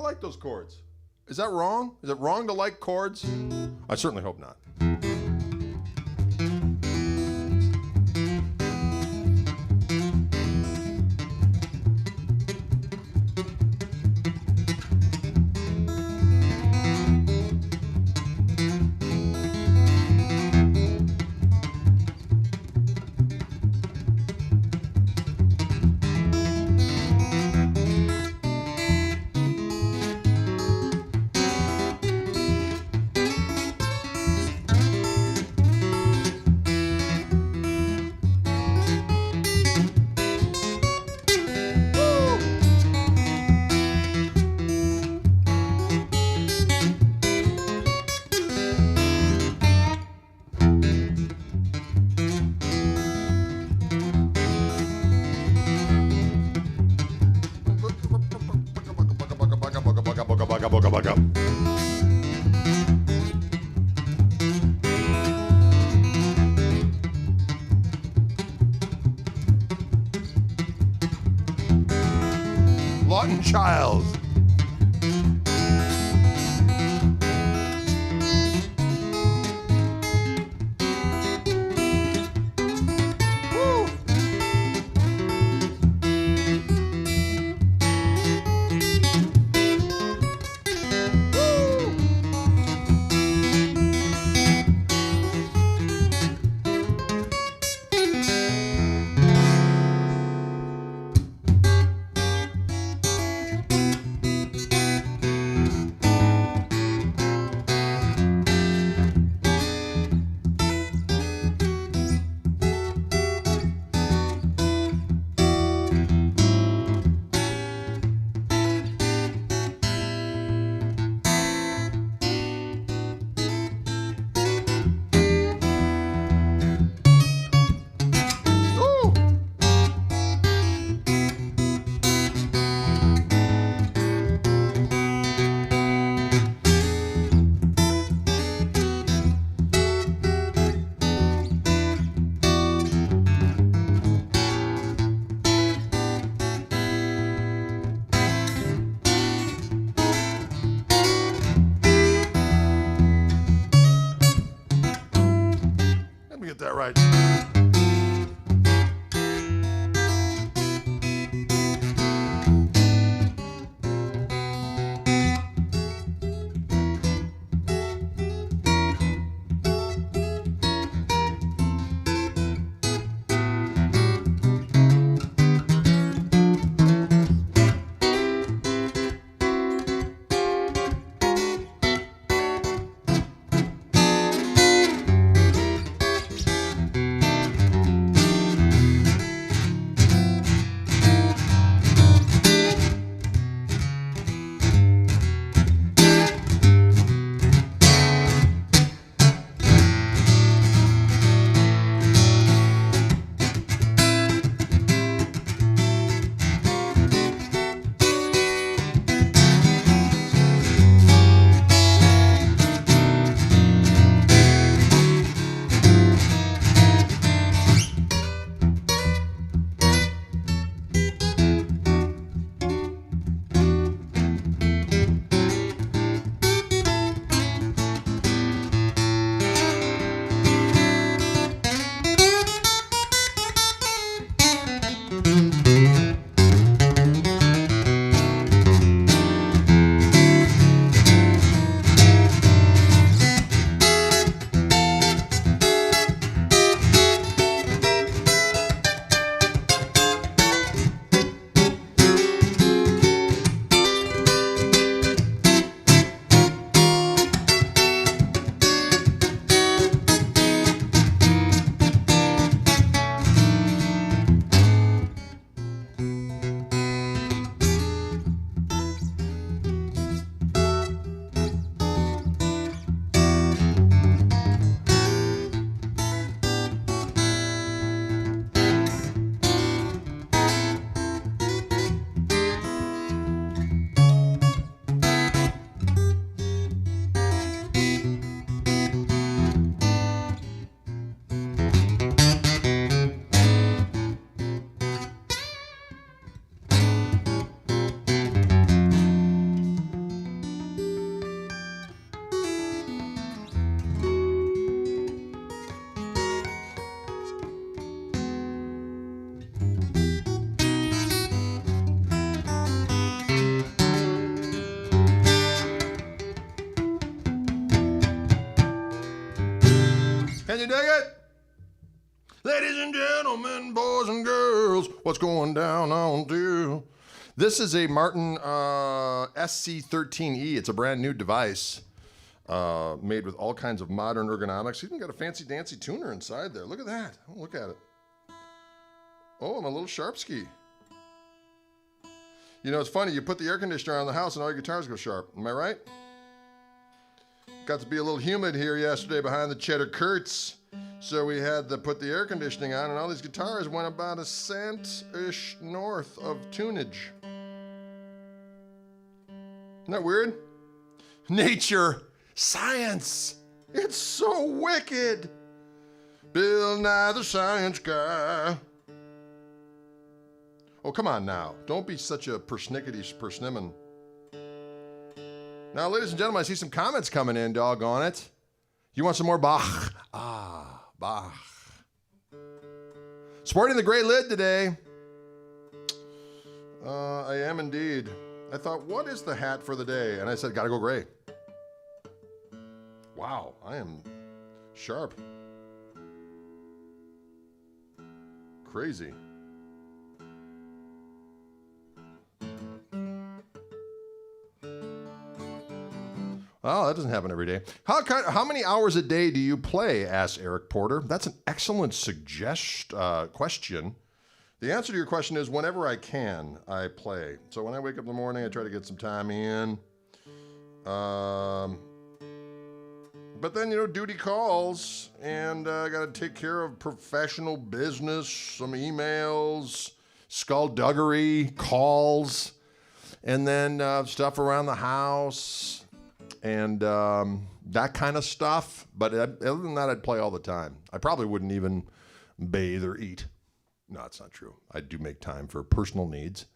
like those chords. Is that wrong? Is it wrong to like chords? I certainly hope not. Lawton Childs. Get that right. dig it? Ladies and gentlemen, boys and girls, what's going down on you? This is a Martin SC13E. It's a brand new device made with all kinds of modern ergonomics. Even got a fancy dancy tuner inside there. Look at that. Oh, look at it. Oh, and a little sharp ski. You know, it's funny. You put the air conditioner on the house and all your guitars go sharp. Am I right? Got to be a little humid here yesterday behind the cheddar curts. So we had to put the air conditioning on, and all these guitars went about a cent-ish north of tunage. Isn't that weird? Nature, science, it's so wicked. Bill Nye the Science Guy. Oh, come on now. Don't be such a persnickety persnimmon. Now, ladies and gentlemen, I see some comments coming in, doggone it. You want some more Bach? Ah, Bach. Sporting the gray lid today. I am indeed. I thought, what is the hat for the day? And I said, gotta go gray. Wow, I am sharp. Crazy. Oh, that doesn't happen every day. How many hours a day do you play? Asked Eric Porter. That's an excellent question. The answer to your question is whenever I can, I play. So when I wake up in the morning, I try to get some time in. But then, duty calls, and I got to take care of professional business, some emails, skullduggery, calls, and then stuff around the house. And that kind of stuff. But other than that, I'd play all the time. I probably wouldn't even bathe or eat. No, it's not true. I do make time for personal needs.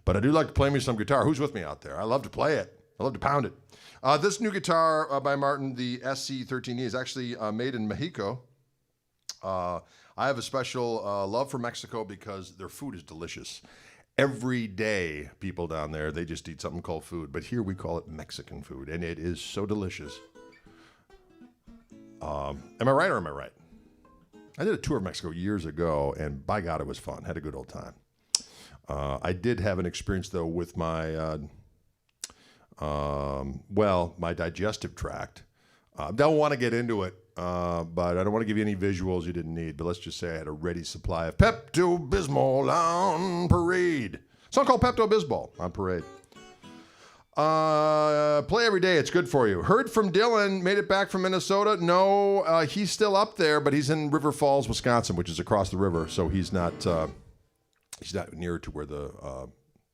But I do like to play me some guitar. Who's with me out there? I love to play it. I love to pound it. This new guitar by Martin, the SC13E, is actually made in Mexico. I have a special love for Mexico because their food is delicious. Every day, people down there, they just eat something called food. But here we call it Mexican food, and it is so delicious. Am I right or am I right? I did a tour of Mexico years ago, and by God, it was fun. Had a good old time. I did have an experience, though, with my, my digestive tract. Don't want to get into it, but I don't want to give you any visuals you didn't need. But let's just say I had a ready supply of Pepto-Bismol on parade. Song called Pepto-Bismol on parade. Play every day. It's good for you. Heard from Dylan. Made it back from Minnesota. No, he's still up there, but he's in River Falls, Wisconsin, which is across the river. So he's not near to where the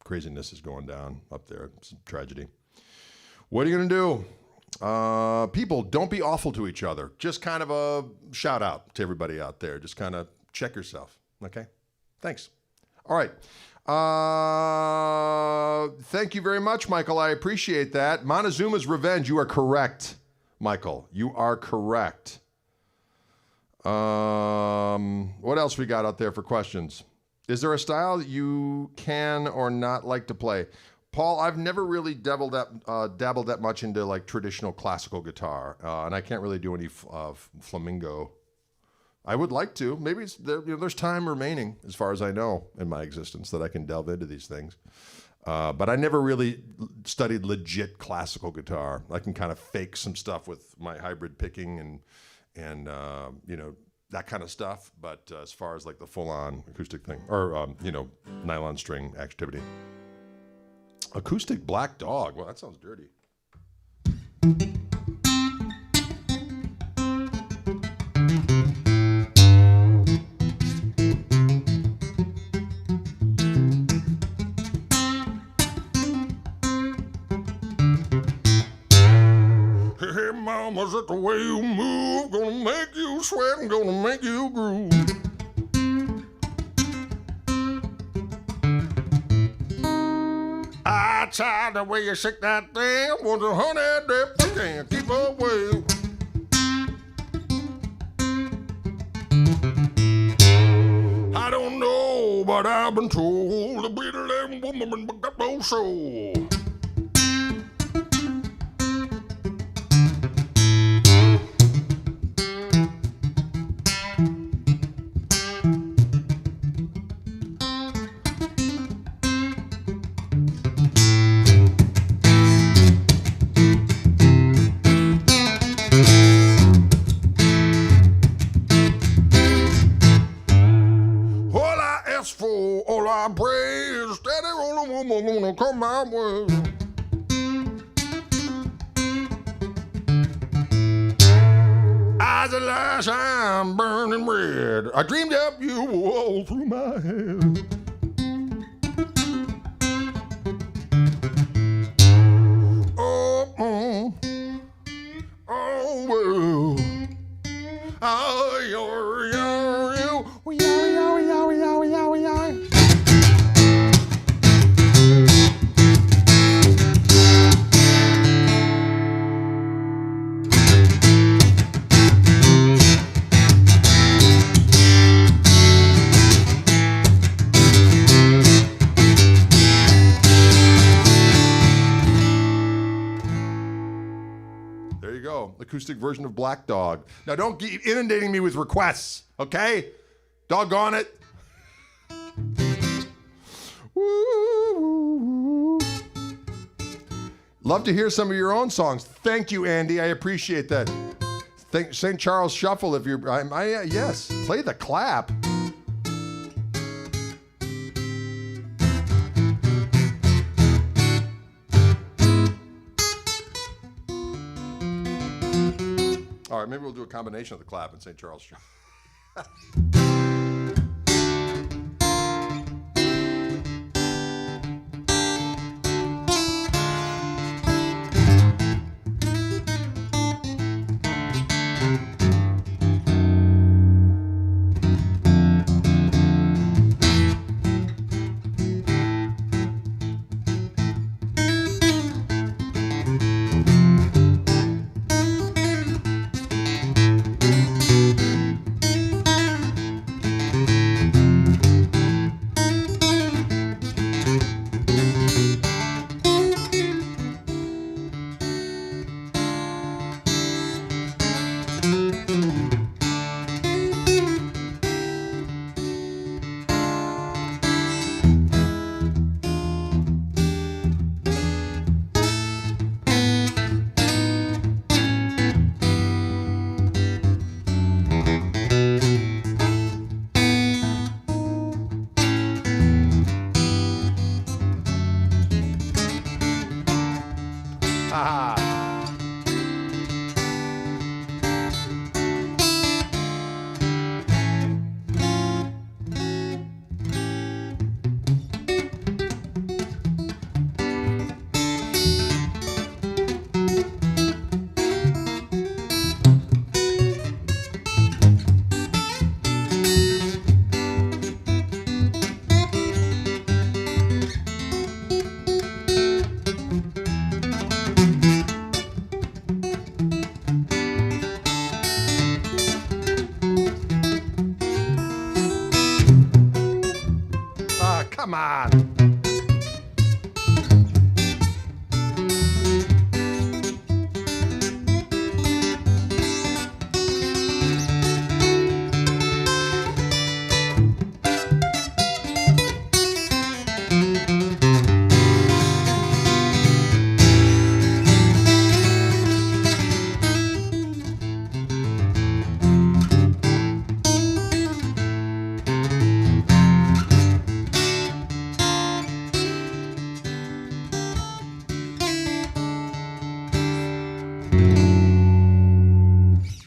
craziness is going down up there. It's a tragedy. What are you going to do? People, don't be awful to each other. Just kind of a shout out to everybody out there. Just kind of check yourself. Okay? Thanks. All right. Thank you very much, Michael. I appreciate that. Montezuma's Revenge. You are correct, Michael. You are correct. What else we got out there for questions? Is there a style you can or not like to play? Paul, I've never really dabbled that much into like traditional classical guitar, and I can't really do any flamenco. I would like to. Maybe there's time remaining, as far as I know, in my existence that I can delve into these things. But I never really studied legit classical guitar. I can kind of fake some stuff with my hybrid picking and that kind of stuff. But as far as like the full-on acoustic thing, or nylon string activity. Acoustic Black Dog. Well, that sounds dirty. Hey, mama, is that the way you move? Gonna make you sweat and gonna make you groove. I tried the way you shake that thing. Want to honey dip, I can't keep away. I don't know, but I've been told to be the damn woman but got no soul. all I pray is steady on the woman gonna come my way. As the last I'm burning red, I dreamed up you all through my head. There you go. Acoustic version of Black Dog. Now don't keep inundating me with requests, okay? Doggone it. Woo. Love to hear some of your own songs. Thank you, Andy. I appreciate that. St. Charles Shuffle, if you're... yes, play the clap. All right, maybe we'll do a combination of the clap and St. Charles Shuffle. Come on.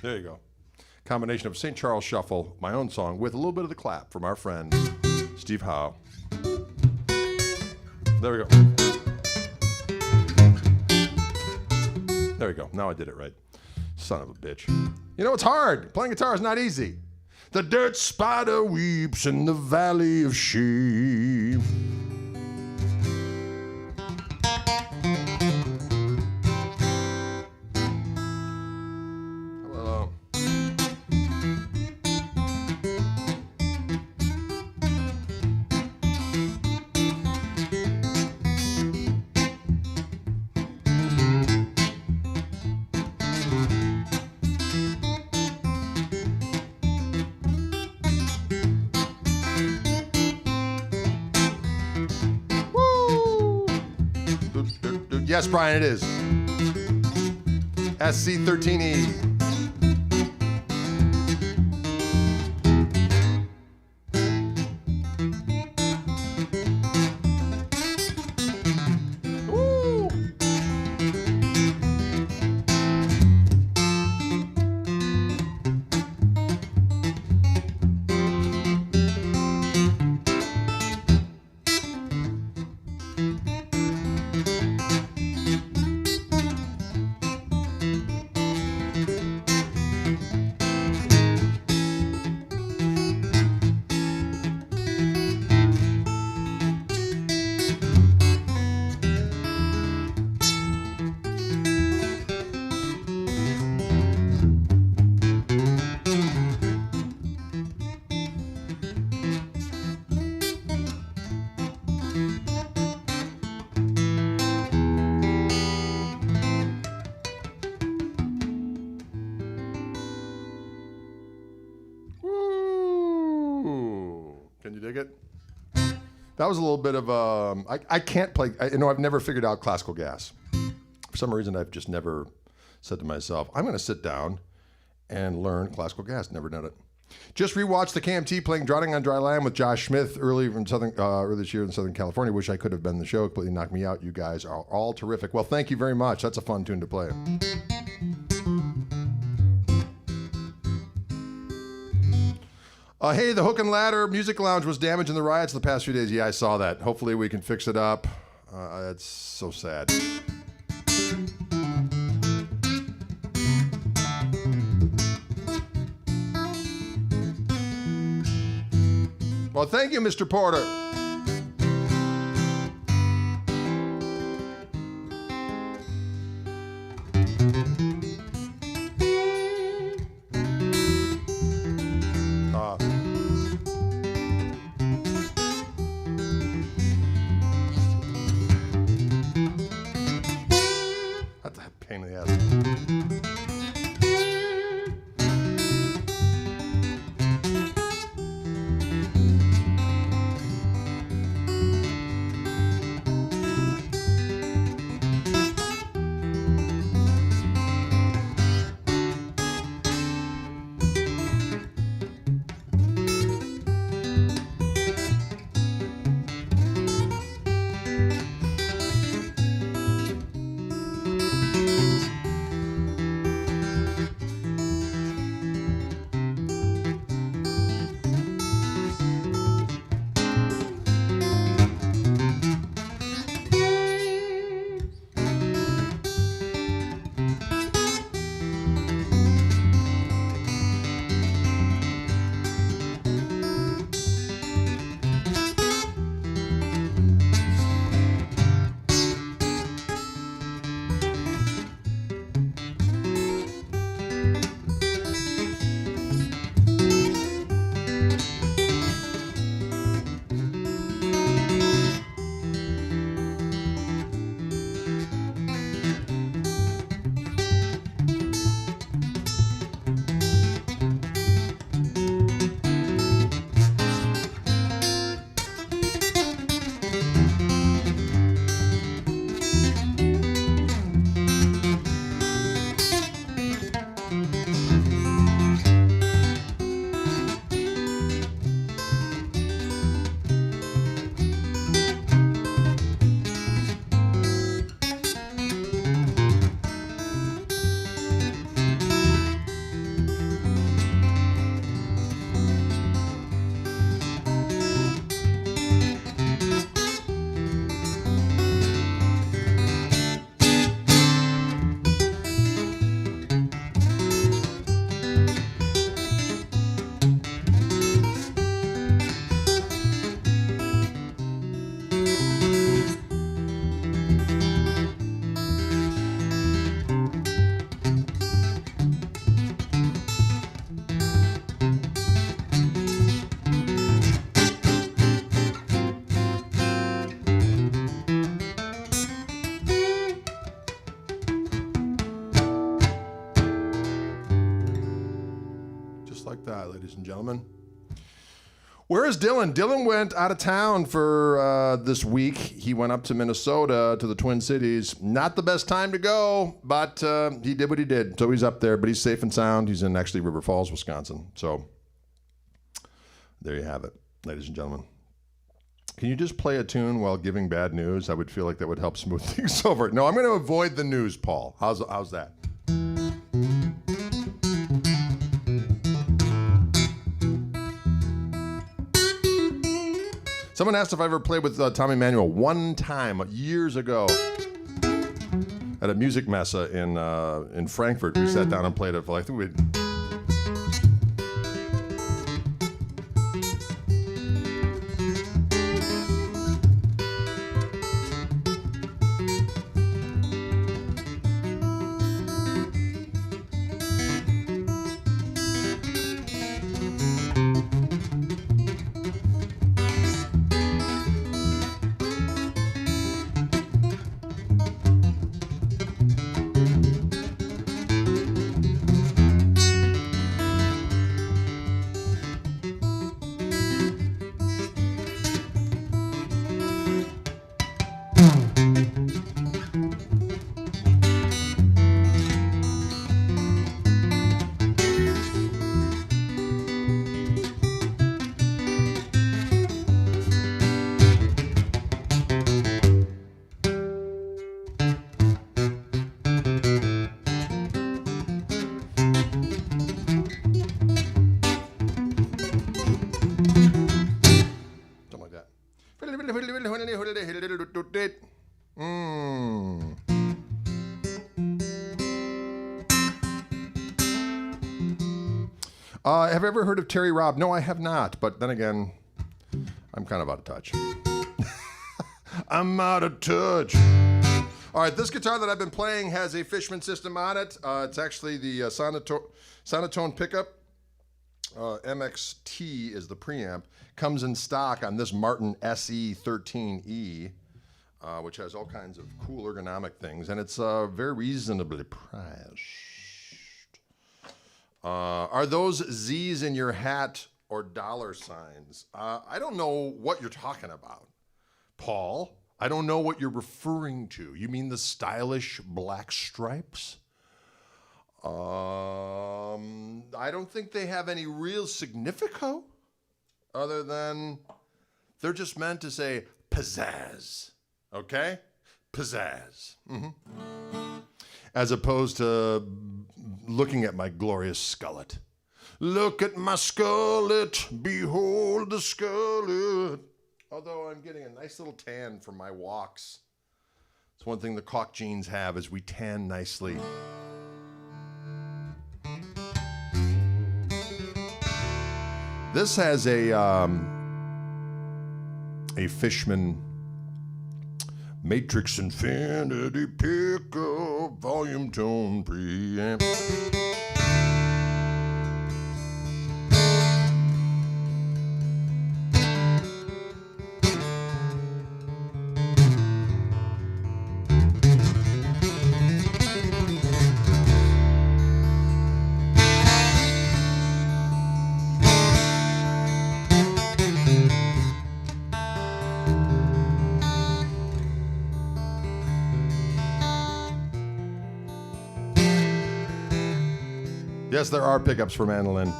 There you go. Combination of St. Charles Shuffle, my own song, with a little bit of the clap from our friend Steve Howe. There we go. There we go. Now I did it right. Son of a bitch. You know, it's hard. Playing guitar is not easy. The dirt spider weeps in the valley of shame. Hello. Yes, Brian, it is. SC13E. Can you dig it? That was a little bit of I can't play. I've never figured out classical gas. For some reason, I've just never said to myself, I'm going to sit down and learn classical gas. Never done it. Just rewatched the KMT playing Drowning on Dry Land with Josh Smith early this year in Southern California. Wish I could have been in the show. Completely knocked me out. You guys are all terrific. Well, thank you very much. That's a fun tune to play. Hey, the Hook and Ladder Music Lounge was damaged in the riots the past few days. Yeah, I saw that. Hopefully we can fix it up. It's so sad. Well, thank you, Mr. Porter. That's a pain in the ass. Like that, ladies and gentlemen. Where is Dylan? Dylan went out of town for this week. He went up to Minnesota, to the Twin Cities. Not the best time to go, but he did what he did. So he's up there, but he's safe and sound. He's in actually River Falls, Wisconsin. So there you have it, ladies and gentlemen. Can you just play a tune while giving bad news? I would feel like that would help smooth things over. No, I'm going to avoid the news, Paul. How's that? Someone asked if I ever played with Tommy Emmanuel one time years ago at a music messa in Frankfurt. We sat down and played it for, I think Have you ever heard of Terry Robb? No, I have not. But then again, I'm kind of out of touch. I'm out of touch. All right, this guitar that I've been playing has a Fishman system on it. It's actually the Sonotone pickup. MXT is the preamp. Comes in stock on this Martin SE13E, which has all kinds of cool ergonomic things, and it's very reasonably priced. Are those Z's in your hat or dollar signs? I don't know what you're talking about, Paul. I don't know what you're referring to. You mean the stylish black stripes? I don't think they have any real significo other than they're just meant to say pizzazz, okay? Pizzazz. As opposed to looking at my glorious skullet. Look at my skullet, behold the skullet. Although I'm getting a nice little tan from my walks. It's one thing the Koch jeans have is we tan nicely. This has a Fishman Matrix Infinity pickup volume tone preamp. Yes, there are pickups for mandolin.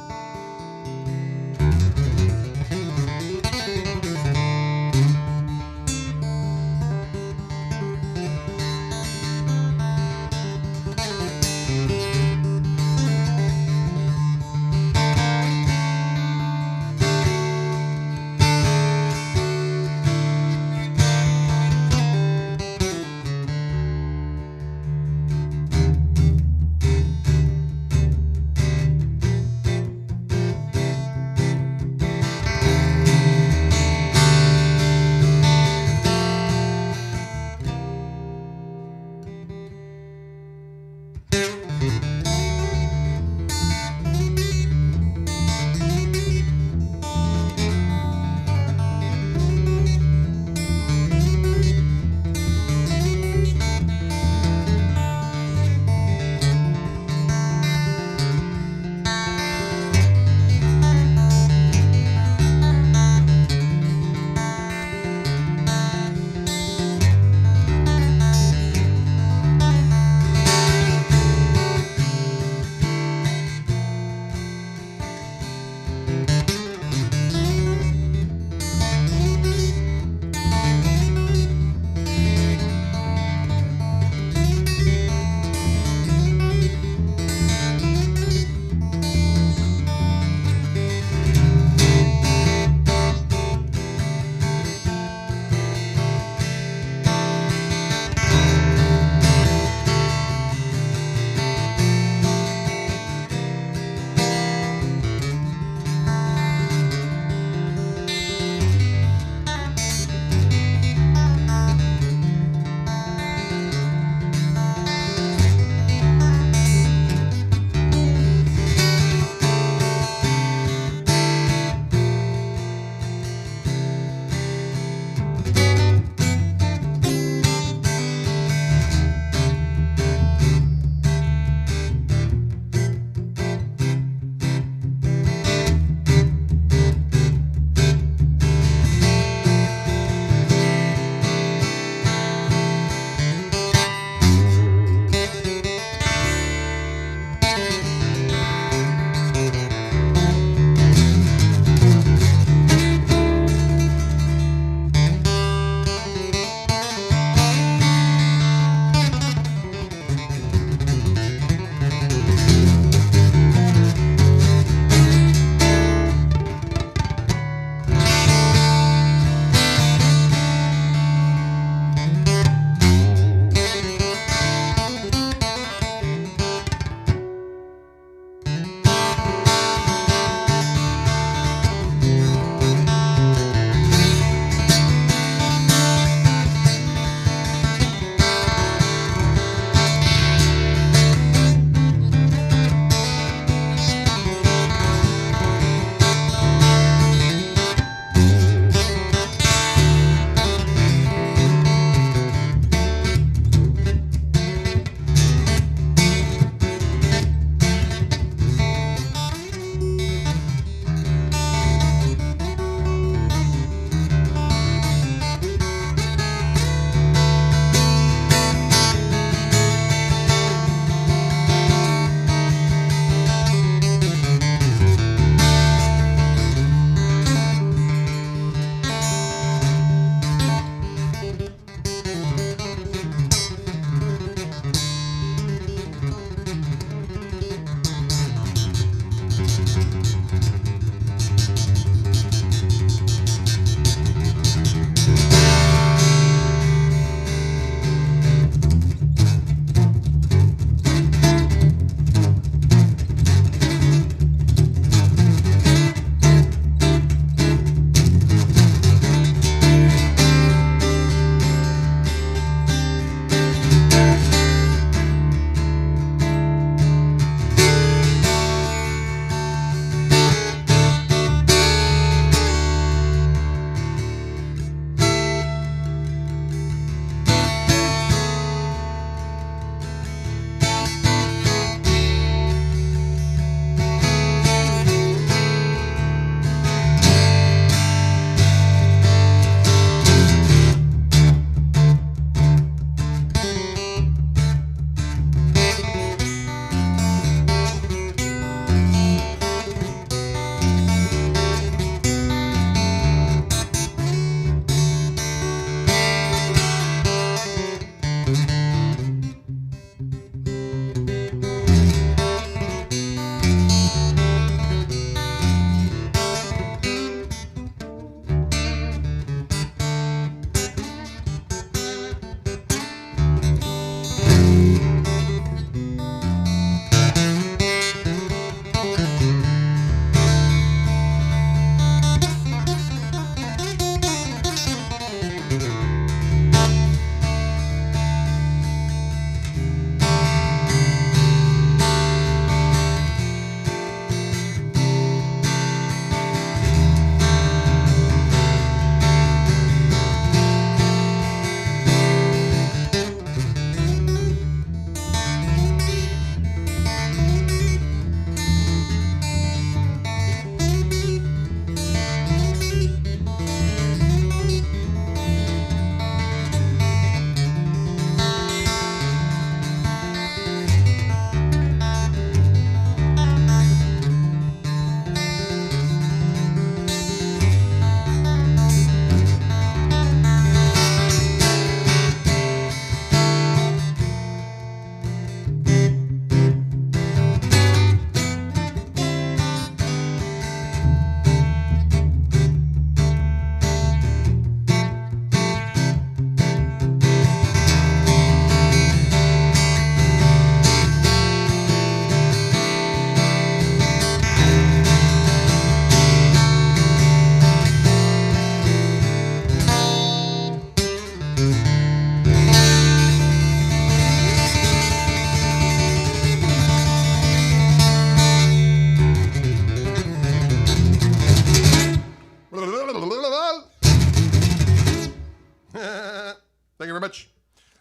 Thank you very much.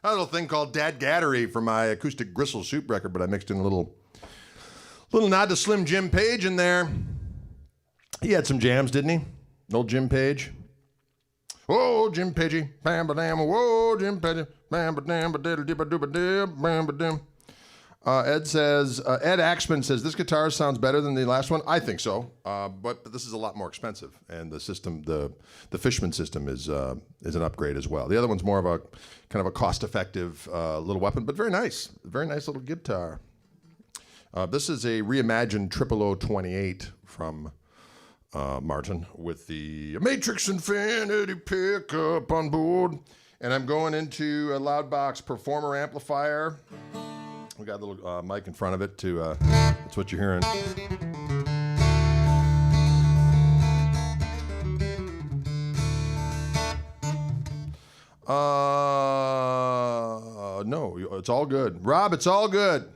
A little thing called Dad Gattery from my acoustic gristle soup record, but I mixed in a little nod to Slim Jim Page in there. He had some jams, didn't he? Old Jim Page. Whoa, Jim Pagey, bam ba dam, whoa, Jim Pagey, bam ba dam ba diddle dibba dooba dib, bam ba dim. Ed Axman says, this guitar sounds better than the last one. I think so, but this is a lot more expensive, and the system, the Fishman system is an upgrade as well. The other one's more of a kind of a cost-effective little weapon, but very nice little guitar. This is a reimagined 0028 from Martin with the Matrix Infinity pickup on board, and I'm going into a Loudbox Performer amplifier. We got a little mic in front of it to, that's what you're hearing. No, it's all good. Rob, it's all good.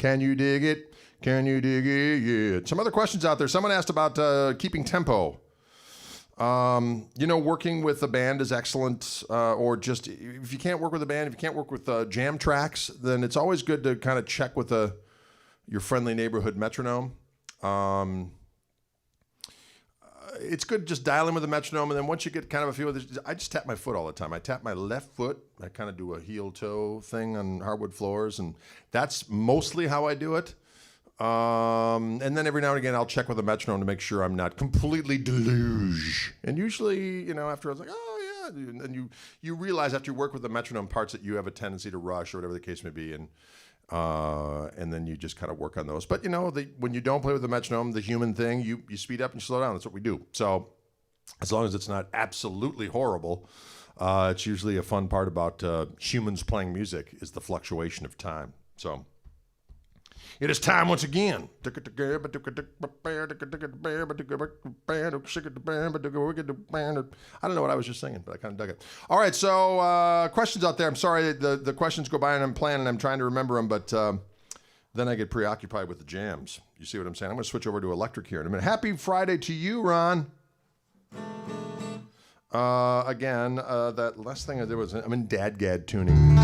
Can you dig it? Can you dig it? Yeah. Some other questions out there. Someone asked about keeping tempo. Working with a band is excellent, or just if you can't work with a band, if you can't work with jam tracks, then it's always good to kind of check with your friendly neighborhood metronome. It's good just dial in with a metronome, and then once you get kind of a feel of this, I just tap my foot all the time. I tap my left foot. I kind of do a heel-toe thing on hardwood floors, and that's mostly how I do it. And then every now and again, I'll check with a metronome to make sure I'm not completely deluge. And usually, after I was like, oh yeah, and you realize after you work with the metronome parts that you have a tendency to rush or whatever the case may be, and then you just kind of work on those. But when you don't play with the metronome, the human thing, you speed up and slow down. That's what we do. So as long as it's not absolutely horrible, it's usually a fun part about humans playing music is the fluctuation of time. So. It is time once again. I don't know what I was just singing, but I kind of dug it. All right, so questions out there. I'm sorry the questions go by and I'm playing and I'm trying to remember them, but then I get preoccupied with the jams. You see what I'm saying? I'm going to switch over to electric here in a minute. Happy Friday to you, Ron. Again, that last thing I did was I'm in dadgad tuning.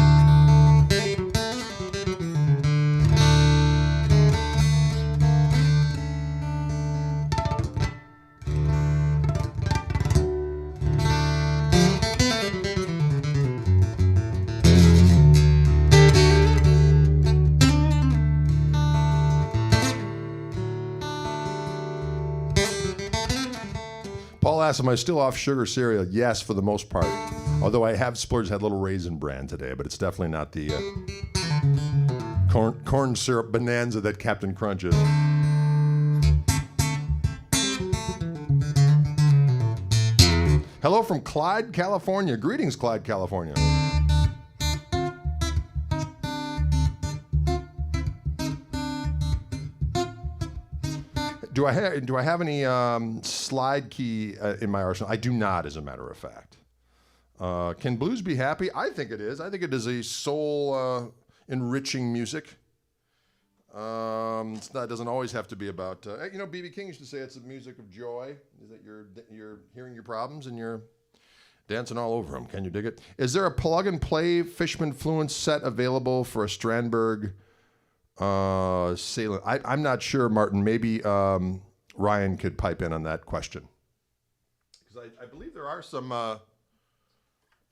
Paul asks, am I still off sugar cereal? Yes, for the most part. Although I have splurged, had a little Raisin Bran today, but it's definitely not the corn syrup bonanza that Captain Crunch is. Hello from Clyde, California. Greetings, Clyde, California. Do I have any slide key in my arsenal? I do not, as a matter of fact. Can blues be happy? I think it is. I think it is a soul enriching music. It doesn't always have to be about. B.B. King used to say it's the music of joy. Is that you're hearing your problems and you're dancing all over them. Can you dig it? Is there a plug and play Fishman Fluence set available for a Strandberg? Salem. I'm not sure, Martin. Maybe Ryan could pipe in on that question. Because I believe there are some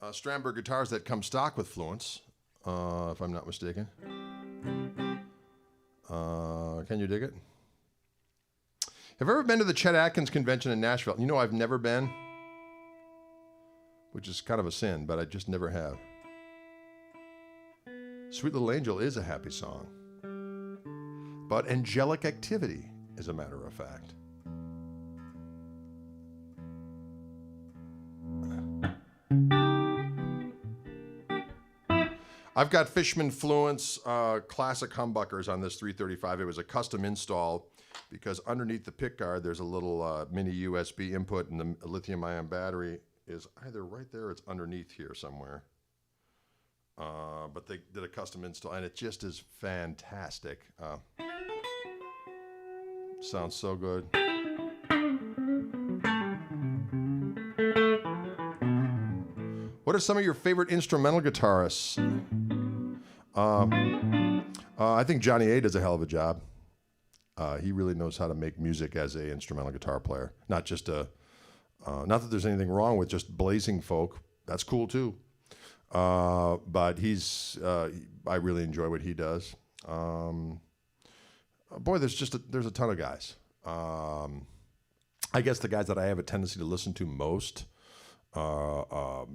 Strandberg guitars that come stock with Fluence, if I'm not mistaken. Can you dig it? Have you ever been to the Chet Atkins convention in Nashville? I've never been, which is kind of a sin, but I just never have. Sweet Little Angel is a happy song. But angelic activity, as a matter of fact. I've got Fishman Fluence classic humbuckers on this 335. It was a custom install because underneath the pickguard there's a little mini USB input, and the lithium-ion battery is either right there or it's underneath here somewhere. But they did a custom install, and it just is fantastic. Sounds so good. What are some of your favorite instrumental guitarists? I think Johnny A does a hell of a job. He really knows how to make music as a instrumental guitar player. Not just not that there's anything wrong with just blazing folk. That's cool too. But I really enjoy what he does. Boy, there's a ton of guys. I guess the guys that I have a tendency to listen to most,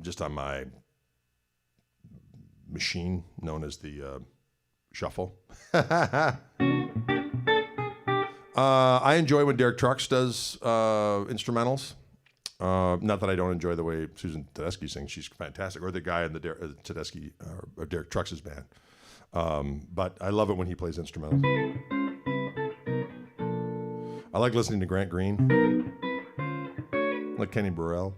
just on my machine known as the shuffle. I enjoy when Derek Trucks does instrumentals. Not that I don't enjoy the way Susan Tedeschi sings; she's fantastic. Or the guy in the Tedeschi or Derek Trucks' band. But I love it when he plays instrumentals. I like listening to Grant Green. I like Kenny Burrell.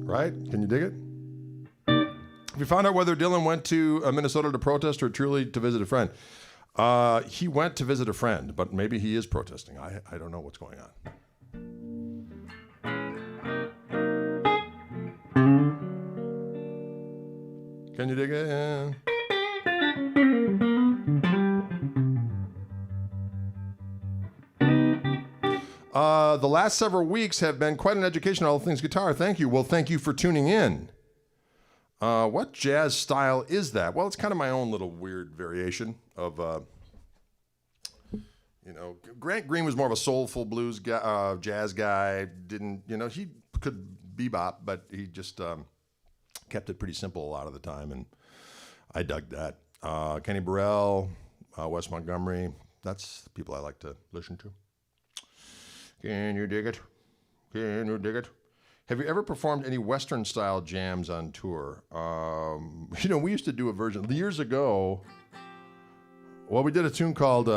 Right? Can you dig it? If you found out whether Dylan went to Minnesota to protest or truly to visit a friend, he went to visit a friend, but maybe he is protesting. I don't know what's going on. Can you dig it? The last several weeks have been quite an education on all things guitar. Thank you. Well, thank you for tuning in. What jazz style is that? Well, it's kind of my own little weird variation of, Grant Green was more of a soulful blues guy, jazz guy. He could bebop, but he just kept it pretty simple a lot of the time, and I dug that. Kenny Burrell, Wes Montgomery, that's the people I like to listen to. Can you dig it? Can you dig it? Have you ever performed any Western-style jams on tour? We used to do a version years ago. Well, we did a tune called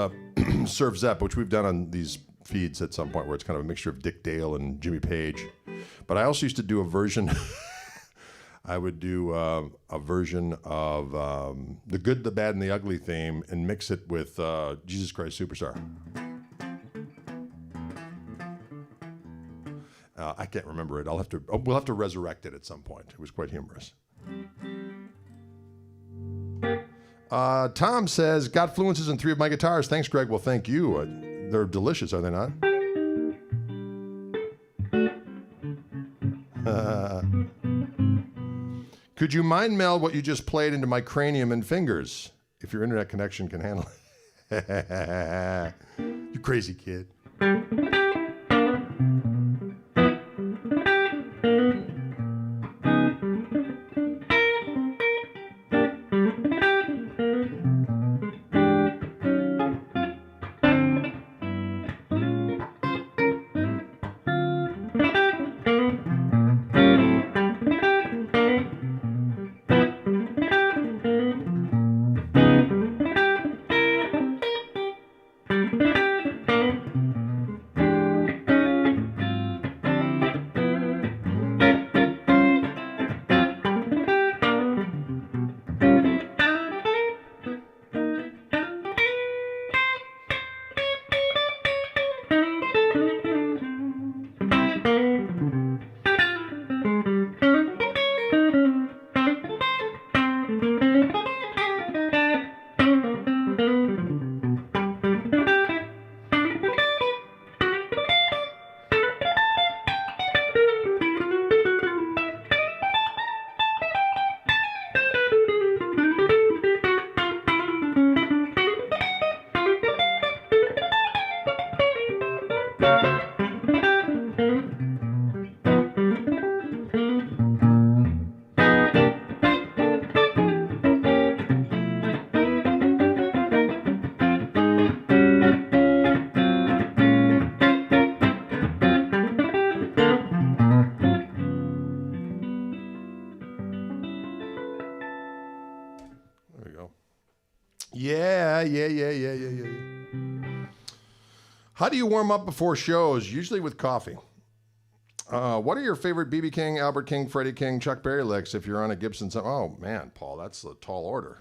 Surf Zepp, which we've done on these feeds at some point, where it's kind of a mixture of Dick Dale and Jimmy Page. But I also used to do a version. I would do a version of the Good, the Bad, and the Ugly theme and mix it with Jesus Christ Superstar. I can't remember it. We'll have to resurrect it at some point. It was quite humorous. Tom says, got fluences in 3 of my guitars. Thanks, Greg. Well, thank you. They're delicious, are they not? Could you mind meld what you just played into my cranium and fingers, if your internet connection can handle it? You crazy kid. Yeah. How do you warm up before shows? Usually with coffee. What are your favorite B.B. King, Albert King, Freddie King, Chuck Berry licks if you're on a Gibson? Oh, man, Paul, that's a tall order.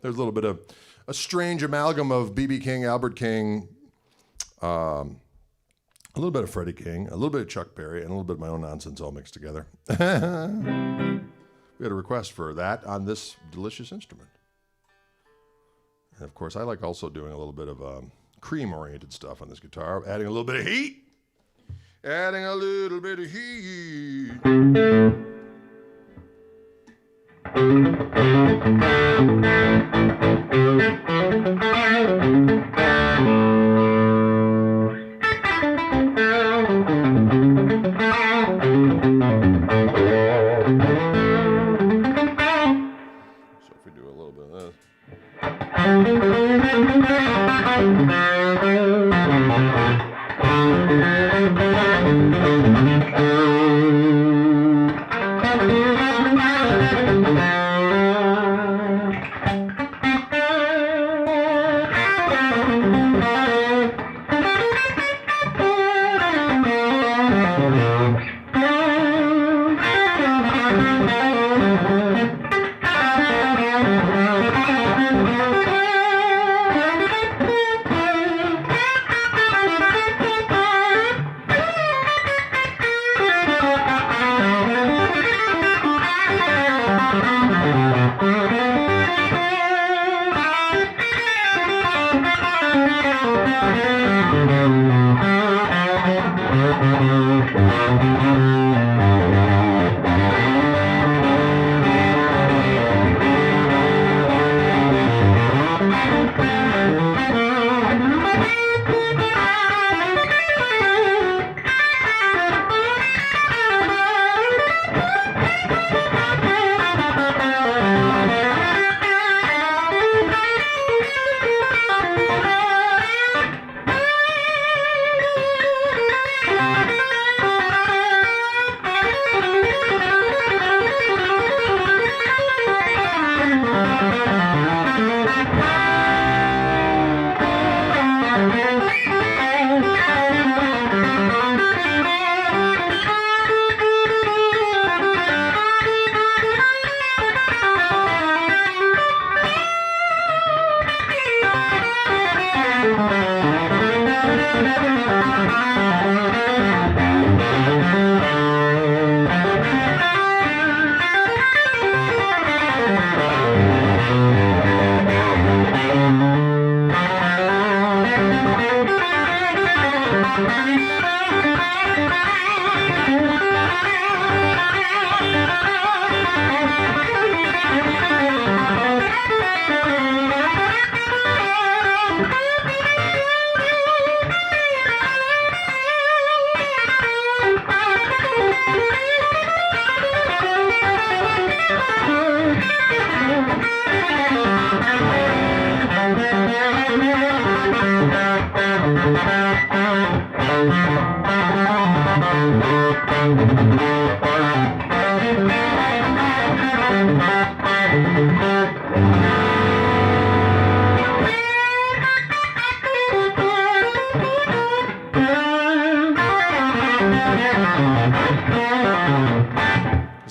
There's a little bit of a strange amalgam of B.B. King, Albert King, a little bit of Freddie King, a little bit of Chuck Berry, and a little bit of my own nonsense all mixed together. We had a request for that on this delicious instrument. And of course, I like also doing a little bit of cream-oriented stuff on this guitar, adding a little bit of heat. Adding a little bit of heat.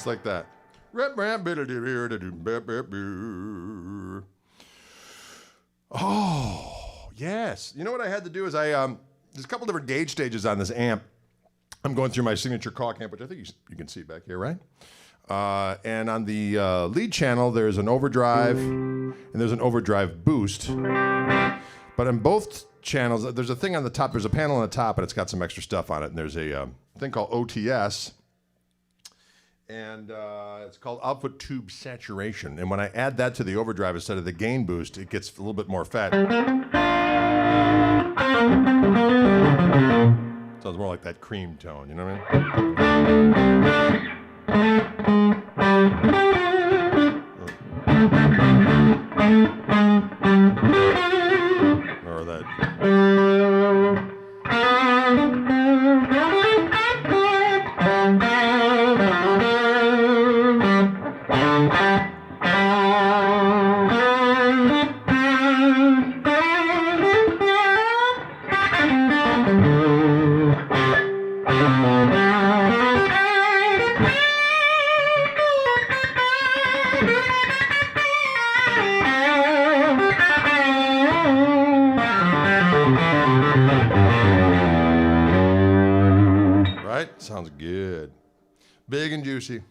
Just like that. Oh, yes. You know what I had to do is there's a couple different gauge stages on this amp. I'm going through my signature Koch amp, which I think you can see back here, right? And on the lead channel, there's an overdrive and there's an overdrive boost. But on both channels, there's a thing on the top. There's a panel on the top, and it's got some extra stuff on it. And there's a thing called OTS. And it's called output tube saturation. And when I add that to the overdrive instead of the gain boost, it gets a little bit more fat. Sounds more like that cream tone, you know what I mean? Or that. Sounds good. Big and juicy.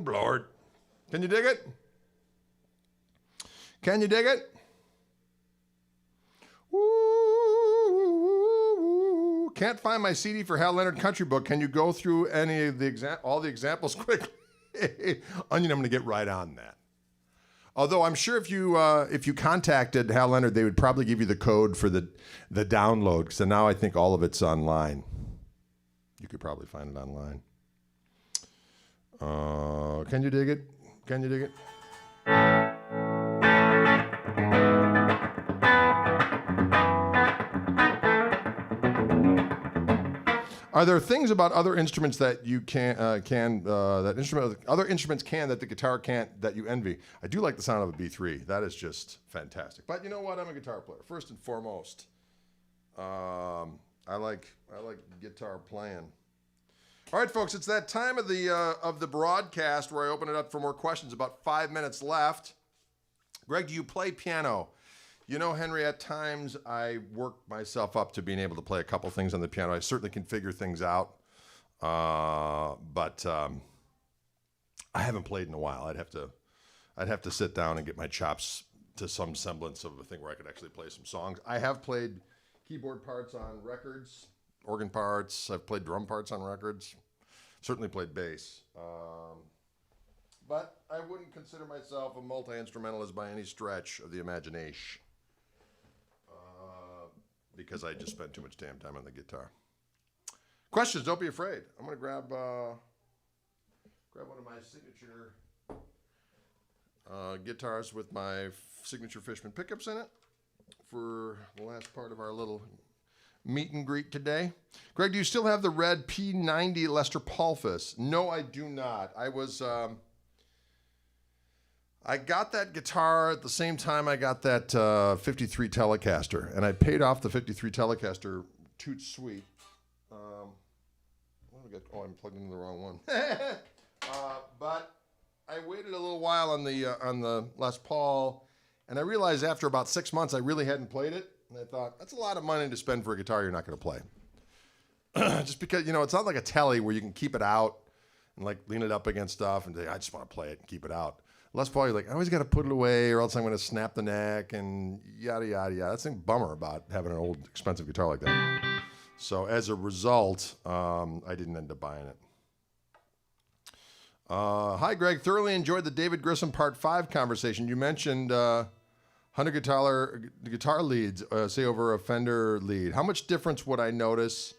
Lord. Can you dig it? Can you dig it? Ooh, can't find my CD for Hal Leonard Country Book. Can you go through any of the all the examples quickly? Onion, I'm going to get right on that. Although I'm sure if you contacted Hal Leonard, they would probably give you the code for the download. So now I think all of it's online. You could probably find it online. Can you dig it? Can you dig it? Are there things about other instruments that you other instruments can that the guitar can't that you envy? I do like the sound of a B3. That is just fantastic. But you know what? I'm a guitar player first and foremost. I like guitar playing. All right, folks, it's that time of the broadcast where I open it up for more questions. About 5 minutes left. Greg, do you play piano? You know, Henry, at times I work myself up to being able to play a couple things on the piano. I certainly can figure things out, but I haven't played in a while. I'd have to sit down and get my chops to some semblance of a thing where I could actually play some songs. I have played keyboard parts on records, organ parts. I've played drum parts on records. Certainly played bass. But I wouldn't consider myself a multi-instrumentalist by any stretch of the imagination. Because I just spent too much damn time on the guitar. Questions, don't be afraid. I'm going to grab one of my signature guitars with my signature Fishman pickups in it for the last part of our little meet and greet today. Greg, do you still have the red P90 Lester Paulfus? No, I do not. I got that guitar at the same time I got that 53 Telecaster, and I paid off the 53 Telecaster toot sweet. I'm plugged into the wrong one. But I waited a little while on the Les Paul, and I realized after about 6 months I really hadn't played it, and I thought, that's a lot of money to spend for a guitar you're not going to play. Just because, it's not like a Tele where you can keep it out and like lean it up against stuff and say, I just want to play it and keep it out. Les Paul, you're like, I always got to put it away or else I'm going to snap the neck and yada, yada, yada. That's a bummer about having an old, expensive guitar like that. So as a result, I didn't end up buying it. Hi, Greg. Thoroughly enjoyed the David Grissom Part 5 conversation. You mentioned 100 guitar leads, say over a Fender lead. How much difference would I notice?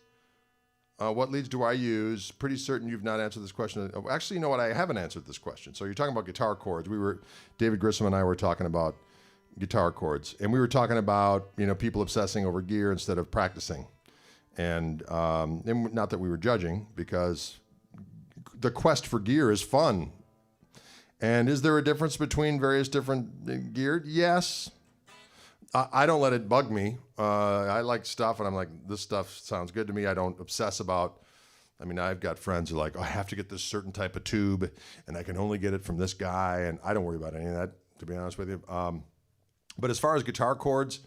What leads do I use? Pretty certain you've not answered this question. Actually, you know what? I haven't answered this question. So you're talking about guitar chords. David Grissom and I were talking about guitar chords. And we were talking about, people obsessing over gear instead of practicing. And not that we were judging, because the quest for gear is fun. And is there a difference between various different gear? Yes. I don't let it bug me. I like stuff, and I'm like, this stuff sounds good to me. I don't obsess about. I've got friends who are like, I have to get this certain type of tube, and I can only get it from this guy, and I don't worry about any of that, to be honest with you. But as far as guitar chords,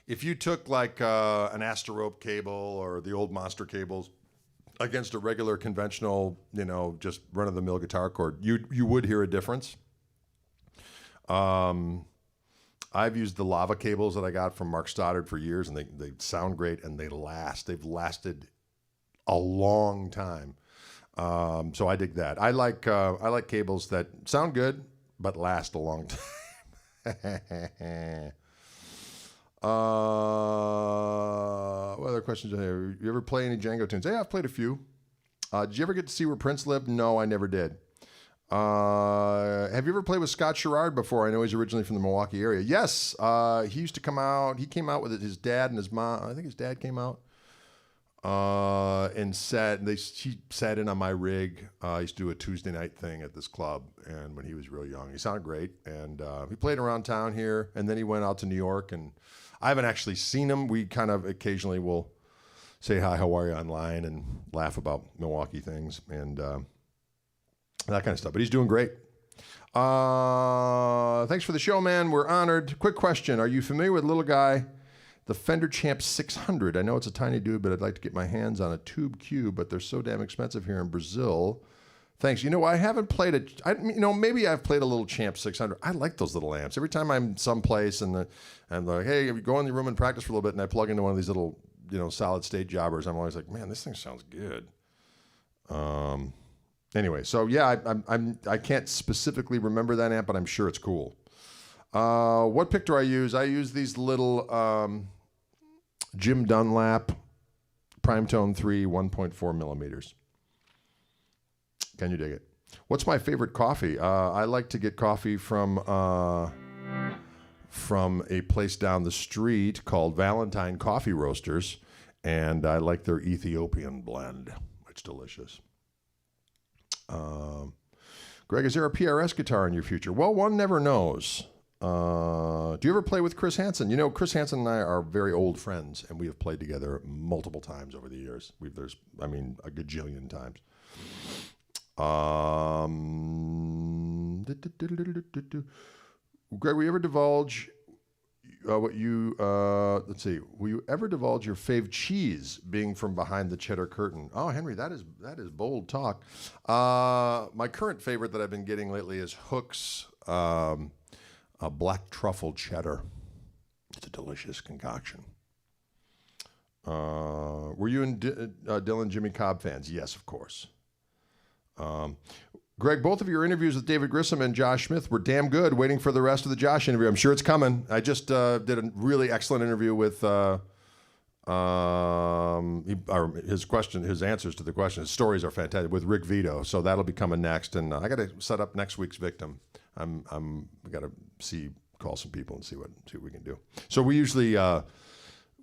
if you took like an Asterope cable or the old Monster cables against a regular conventional, just run-of-the-mill guitar chord, you would hear a difference. I've used the lava cables that I got from Mark Stoddard for years, and they sound great, and they last. They've lasted a long time. So I dig that. I like cables that sound good but last a long time. What other questions are there? You ever play any Django tunes? Yeah, I've played a few. Did you ever get to see where Prince lived? No, I never did. Have you ever played with Scott Sherrard before? I know he's originally from the Milwaukee area. Yes, he used to come out. He came out with his dad and his mom. I think his dad came out and he sat in on my rig. I used to do a Tuesday night thing at this club, and when he was real young, he sounded great. And he played around town here, and then he went out to New York. And I haven't actually seen him. We kind of occasionally will say hi, how are you online, and laugh about Milwaukee things. And that kind of stuff. But he's doing great. Thanks for the show, man. We're honored. Quick question. Are you familiar with little guy, the Fender Champ 600? I know it's a tiny dude, but I'd like to get my hands on a tube cube, but they're so damn expensive here in Brazil. Thanks. I haven't played it. Maybe I've played a little Champ 600. I like those little amps. Every time I'm someplace and they're like, hey, go in the room and practice for a little bit, and I plug into one of these little, solid state jobbers, I'm always like, man, this thing sounds good. Anyway, so yeah, I can't specifically remember that amp, but I'm sure it's cool. What pick do I use? I use these little Jim Dunlap Primetone 3 1.4 millimeters. Can you dig it? What's my favorite coffee? I like to get coffee from a place down the street called Valentine Coffee Roasters, and I like their Ethiopian blend. It's delicious. Greg, is there a PRS guitar in your future? Well, one never knows. Do you ever play with Chris Hansen? Chris Hansen and I are very old friends, and we have played together multiple times over the years. A gajillion times. Greg, will you ever divulge will you ever divulge your fave cheese being from behind the cheddar curtain? Oh, Henry, that is bold talk. My current favorite that I've been getting lately is Hook's a black truffle cheddar. It's a delicious concoction. Were you and Dylan Jimmy Cobb fans? Yes, of course. Greg, both of your interviews with David Grissom and Josh Smith were damn good. Waiting for the rest of the Josh interview. I'm sure it's coming. I just did a really excellent interview with his answers to the question. His stories are fantastic with Rick Vito. So that'll be coming next. And I got to set up next week's victim. We got to call some people and see what we can do. So we usually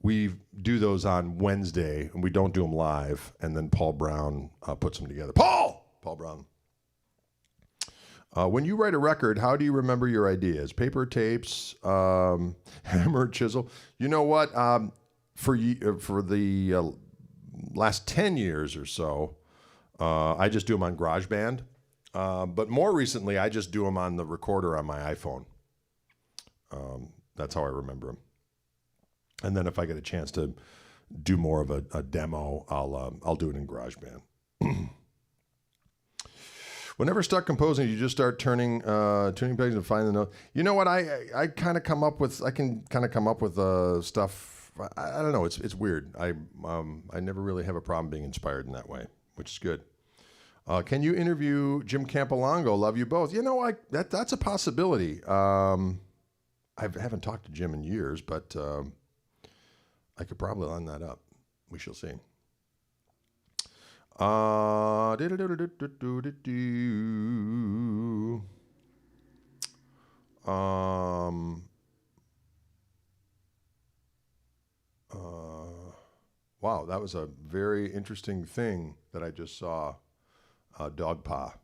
we do those on Wednesday, and we don't do them live. And then Paul Brown puts them together. Paul Brown. When you write a record, how do you remember your ideas? Paper, tapes, hammer, chisel. You know what? For the last 10 years or so, I just do them on GarageBand. But more recently, I just do them on the recorder on my iPhone. That's how I remember them. And then if I get a chance to do more of a demo, I'll do it in GarageBand. Whenever stuck composing, you just start tuning pegs and find the note. You know what? I can come up with stuff. I don't know. It's weird. I never really have a problem being inspired in that way, which is good. Can you interview Jim Campolongo? Love you both. That's a possibility. I haven't talked to Jim in years, but I could probably line that up. We shall see. Wow, that was a very interesting thing that I just saw. Dog paw.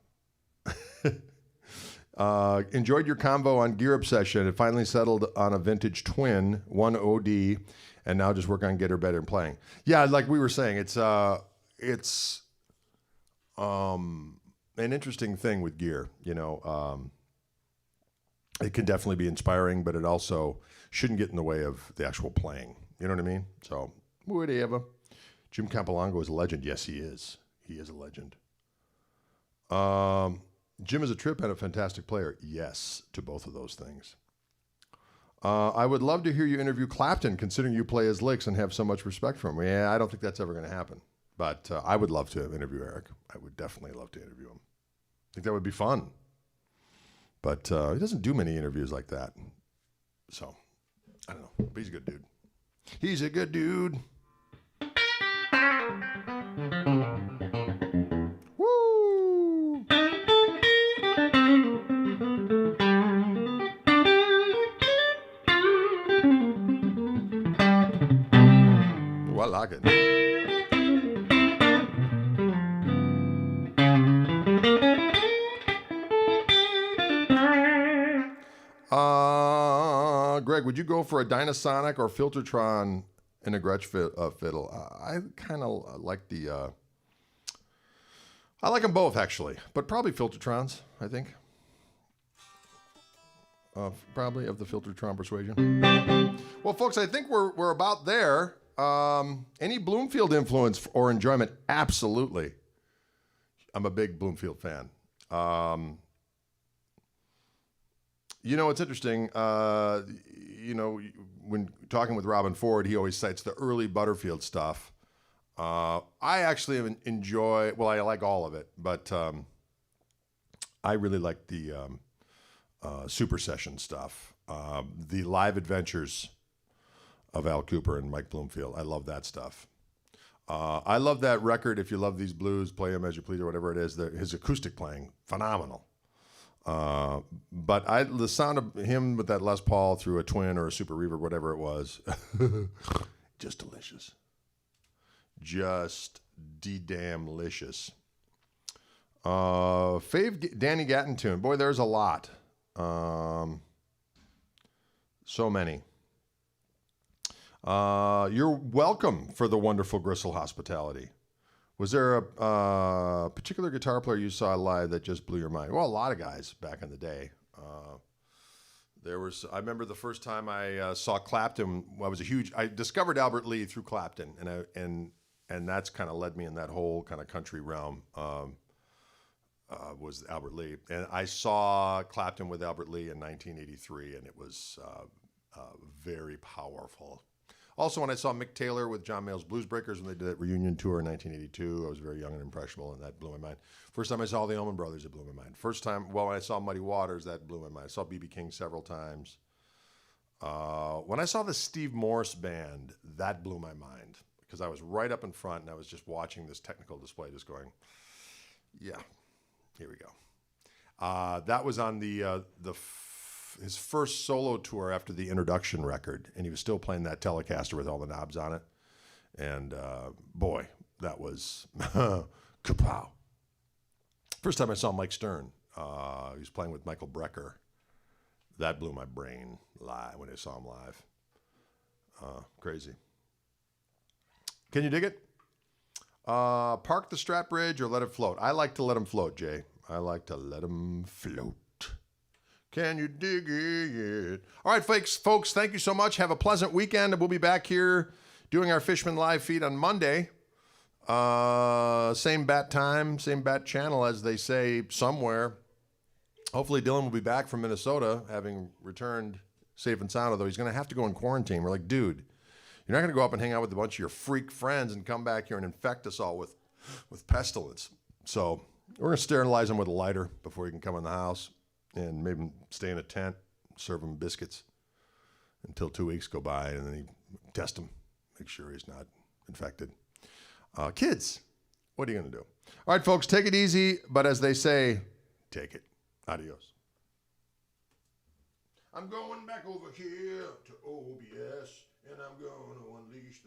Enjoyed your convo on Gear Obsession. It finally settled on a vintage twin, one OD, and now just work on Get Her Better and playing. Yeah, like we were saying, it's an interesting thing with gear. It can definitely be inspiring, but it also shouldn't get in the way of the actual playing. You know what I mean? So, whatever. Jim Campolongo is a legend. Yes, he is. He is a legend. Jim is a trip and a fantastic player. Yes, to both of those things. I would love to hear you interview Clapton, considering you play his licks and have so much respect for him. Yeah, I don't think that's ever going to happen. But I would love to interview Eric. I would definitely love to interview him. I think that would be fun. But he doesn't do many interviews like that. So, I don't know. But he's a good dude. He's a good dude. Woo! Ooh, I like it. Greg, would you go for a Dynasonic or Filtertron in a Gretsch fiddle? I kind of like the I like them both, actually, but probably Filtertrons, I think. Probably of the Filtertron persuasion. Well, folks, I think we're about there. Any Bloomfield influence or enjoyment? Absolutely. I'm a big Bloomfield fan. It's interesting. When talking with Robin Ford, he always cites the early Butterfield stuff. I actually enjoy, well, I like all of it, but I really like the Super Session stuff. The live adventures of Al Cooper and Mike Bloomfield. I love that stuff. I love that record. If you love these blues, play them as you please or whatever it is. His acoustic playing, phenomenal. But the sound of him with that Les Paul through a twin or a super reverb, whatever it was, just delicious. Just de-damn-licious. Fave Danny Gatton tune. Boy, there's a lot. So many. You're welcome for the wonderful Gristle hospitality. Was there a particular guitar player you saw live that just blew your mind? Well, a lot of guys back in the day. I remember the first time I saw Clapton. I discovered Albert Lee through Clapton, and that's kind of led me in that whole kind of country realm. Was Albert Lee, and I saw Clapton with Albert Lee in 1983, and it was very powerful. Also, when I saw Mick Taylor with John Mayall's Blues Breakers when they did that reunion tour in 1982, I was very young and impressionable, and that blew my mind. First time I saw the Allman Brothers, it blew my mind. When I saw Muddy Waters, that blew my mind. I saw B.B. King several times. When I saw the Steve Morse Band, that blew my mind because I was right up in front, and I was just watching this technical display just going, yeah, here we go. That was on his first solo tour after the introduction record, and he was still playing that Telecaster with all the knobs on it. And boy, that was kapow. First time I saw Mike Stern, he was playing with Michael Brecker. That blew my brain live when I saw him live. Crazy. Can you dig it? Park the Strat Bridge or let it float? I like to let him float, Jay. I like to let him float. Can you dig it? All right, folks, thank you so much. Have a pleasant weekend, and we'll be back here doing our Fishman live feed on Monday. Same bat time, same bat channel, as they say somewhere. Hopefully Dylan will be back from Minnesota, having returned safe and sound, although he's going to have to go in quarantine. We're like, dude, you're not going to go up and hang out with a bunch of your freak friends and come back here and infect us all with pestilence. So we're going to sterilize him with a lighter before he can come in the house. And maybe stay in a tent, serve him biscuits until 2 weeks go by, and then you test him, make sure he's not infected. Kids, what are you going to do? All right, folks, take it easy, but as they say, take it. Adios. I'm going back over here to OBS.